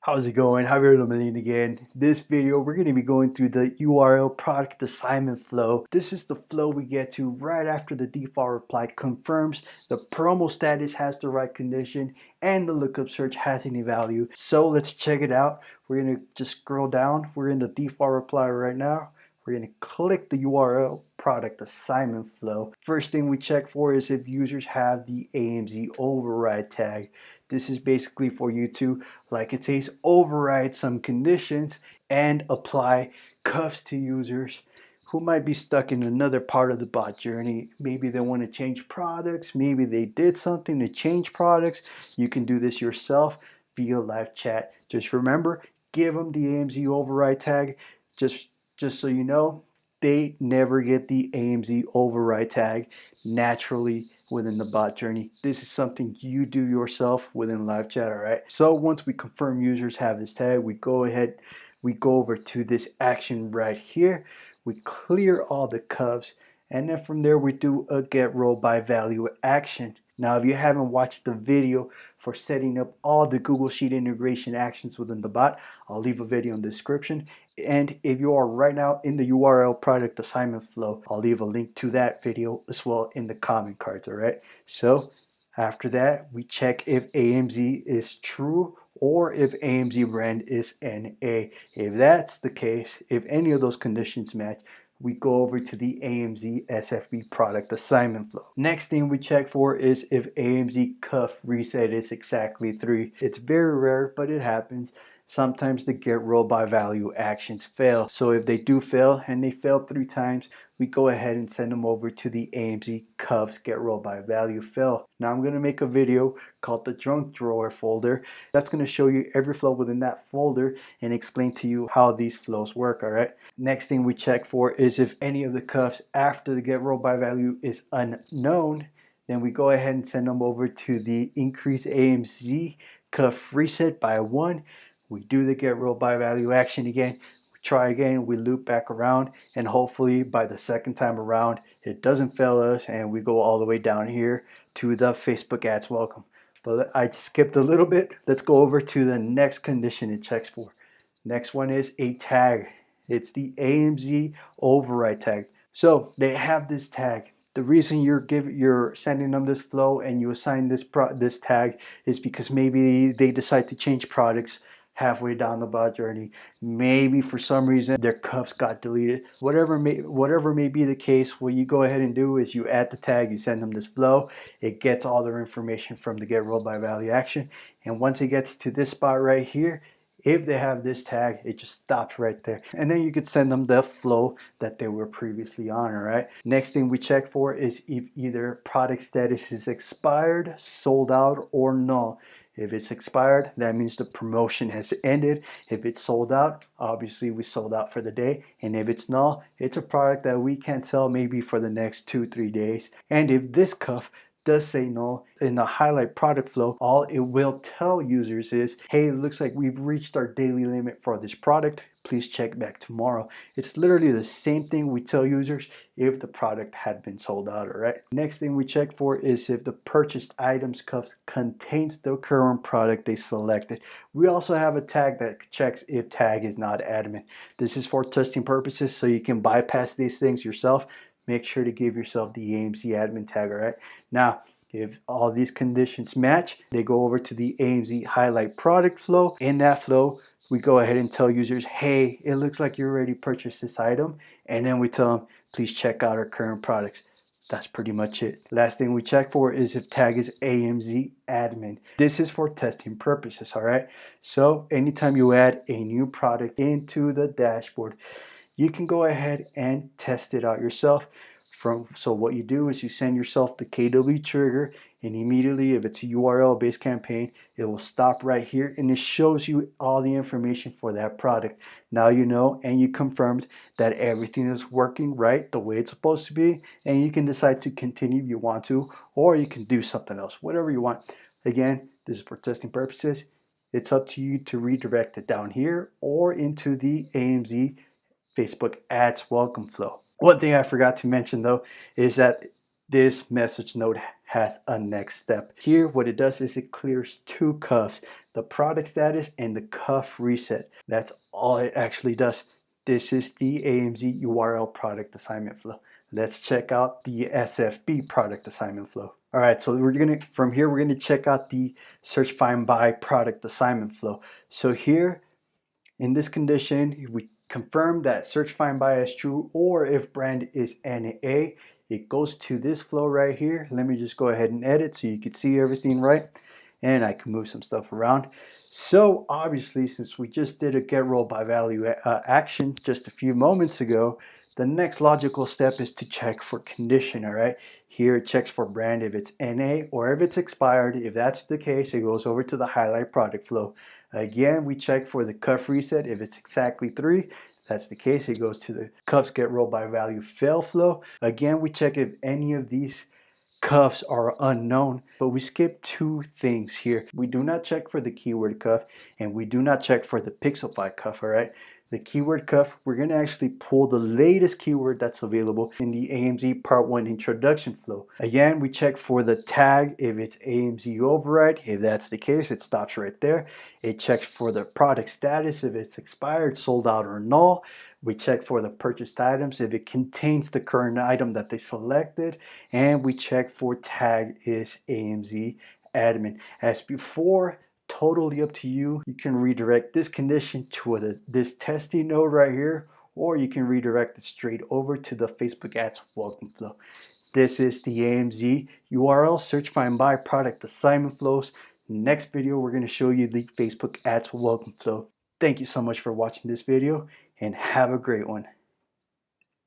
How's it going? Javier Lomelin again. This video, we're going to be going through the URL product assignment flow. This is the flow we get to right after the default reply confirms the promo status has the right condition and the lookup search has any value. So let's check it out. We're going to just scroll down. We're in the default reply right now. We're going to click the URL product assignment flow. First thing we check for is if users have the AMZ override tag. This is basically for you to, like it says, override some conditions and apply cuffs to users who might be stuck in another part of the bot journey. Maybe they want to change products. Maybe they did something to change products. You can do this yourself via live chat. Just remember, give them the AMZ override tag. Just so you know, they never get the AMZ override tag naturally within the bot journey. This is something you do yourself within live chat, all right? So once we confirm users have this tag, we go over to this action right here. We clear all the cuffs, and then from there we do a get role by value action. Now, if you haven't watched the video for setting up all the Google Sheet integration actions within the bot, I'll leave a video in the description. And if you are right now in the URL product assignment flow, I'll leave a link to that video as well in the comment cards, all right? So after that, we check if AMZ is true or if AMZ brand is NA. If that's the case, if any of those conditions match, we go over to the AMZ SFB product assignment flow. Next thing we check for is if AMZ cuff reset is exactly 3. It's very rare, but it happens. Sometimes the get role by value actions fail. So if they do fail and they fail 3 times, we go ahead and send them over to the AMZ cuffs get role by value fail. Now I'm going to make a video called the junk drawer folder. That's going to show you every flow within that folder and explain to you how these flows work, all right? Next thing we check for is if any of the cuffs after the get role by value is unknown, then we go ahead and send them over to the increase AMZ cuff reset by 1. We do the get role by value action again. We try again, we loop back around, and hopefully by the second time around, it doesn't fail us, and we go all the way down here to the Facebook ads welcome. But I skipped a little bit. Let's go over to the next condition it checks for. Next one is a tag. It's the AMZ override tag. So they have this tag. The reason you're sending them this flow and you assign this tag is because maybe they decide to change products halfway down the bot journey. Maybe for some reason their cuffs got deleted. Whatever may be the case, what you go ahead and do is you add the tag, you send them this flow, it gets all their information from the get role by value action, and once it gets to this spot right here, if they have this tag, it just stops right there. And then you could send them the flow that they were previously on, all right? Next thing we check for is if either product status is expired, sold out, or null. If it's expired, that means the promotion has ended. If it's sold out, obviously we sold out for the day. And if it's null, it's a product that we can't sell maybe for the next 2-3 days. And if this cuff does say null, in the highlight product flow, all it will tell users is, hey, it looks like we've reached our daily limit for this product. Please check back tomorrow. It's literally the same thing we tell users if the product had been sold out, all right? Next thing we check for is if the purchased items cuffs contains the current product they selected. We also have a tag that checks if tag is not admin. This is for testing purposes, so you can bypass these things yourself. Make sure to give yourself the AMZ admin tag, all right? Now, if all these conditions match, they go over to the AMZ highlight product flow. In that flow, we go ahead and tell users, hey, it looks like you already purchased this item. And then we tell them, please check out our current products. That's pretty much it. Last thing we check for is if tag is AMZ admin. This is for testing purposes, all right? So anytime you add a new product into the dashboard, you can go ahead and test it out yourself. So what you do is you send yourself the KW trigger, and immediately, if it's a URL based campaign, it will stop right here and it shows you all the information for that product. Now you know, and you confirmed that everything is working right the way it's supposed to be, and you can decide to continue if you want to, or you can do something else, whatever you want. Again, this is for testing purposes. It's up to you to redirect it down here or into the AMZ Facebook ads welcome flow. One thing I forgot to mention though is that this message node has a next step. Here, what it does is it clears two cuffs, the product status and the cuff reset. That's all it actually does. This is the AMZ URL product assignment flow. Let's check out the SFB product assignment flow. All right, so from here we're gonna check out the search find by product assignment flow. So here in this condition, we confirm that search find by is true, or if brand is NA, it goes to this flow right here. Let me just go ahead and edit so you can see everything right, and I can move some stuff around. So obviously, since we just did a get role by value action just a few moments ago, the next logical step is to check for condition. All right, here it checks for brand if it's NA or if it's expired. If that's the case, it goes over to the highlight product flow. Again, we check for the cuff reset. If it's exactly 3, that's the case, it goes to the cuffs get rolled by value fail flow. Again, we check if any of these cuffs are unknown, but we skip 2 things here. We do not check for the keyword cuff, and we do not check for the pixelify cuff. All right, the keyword cuff, we're going to actually pull the latest keyword that's available in the AMZ part 1 introduction flow. Again, we check for the tag if it's AMZ override. If that's the case, it stops right there. It checks for the product status if it's expired, sold out, or null. We check for the purchased items if it contains the current item that they selected, and we check for tag is AMZ admin. As before, totally up to you. You can redirect this condition to this testing node right here, or you can redirect it straight over to the Facebook ads welcome flow. This is the AMZ URL search find by product assignment flows. Next video, we're going to show you the Facebook ads welcome flow. Thank you so much for watching this video, and have a great one.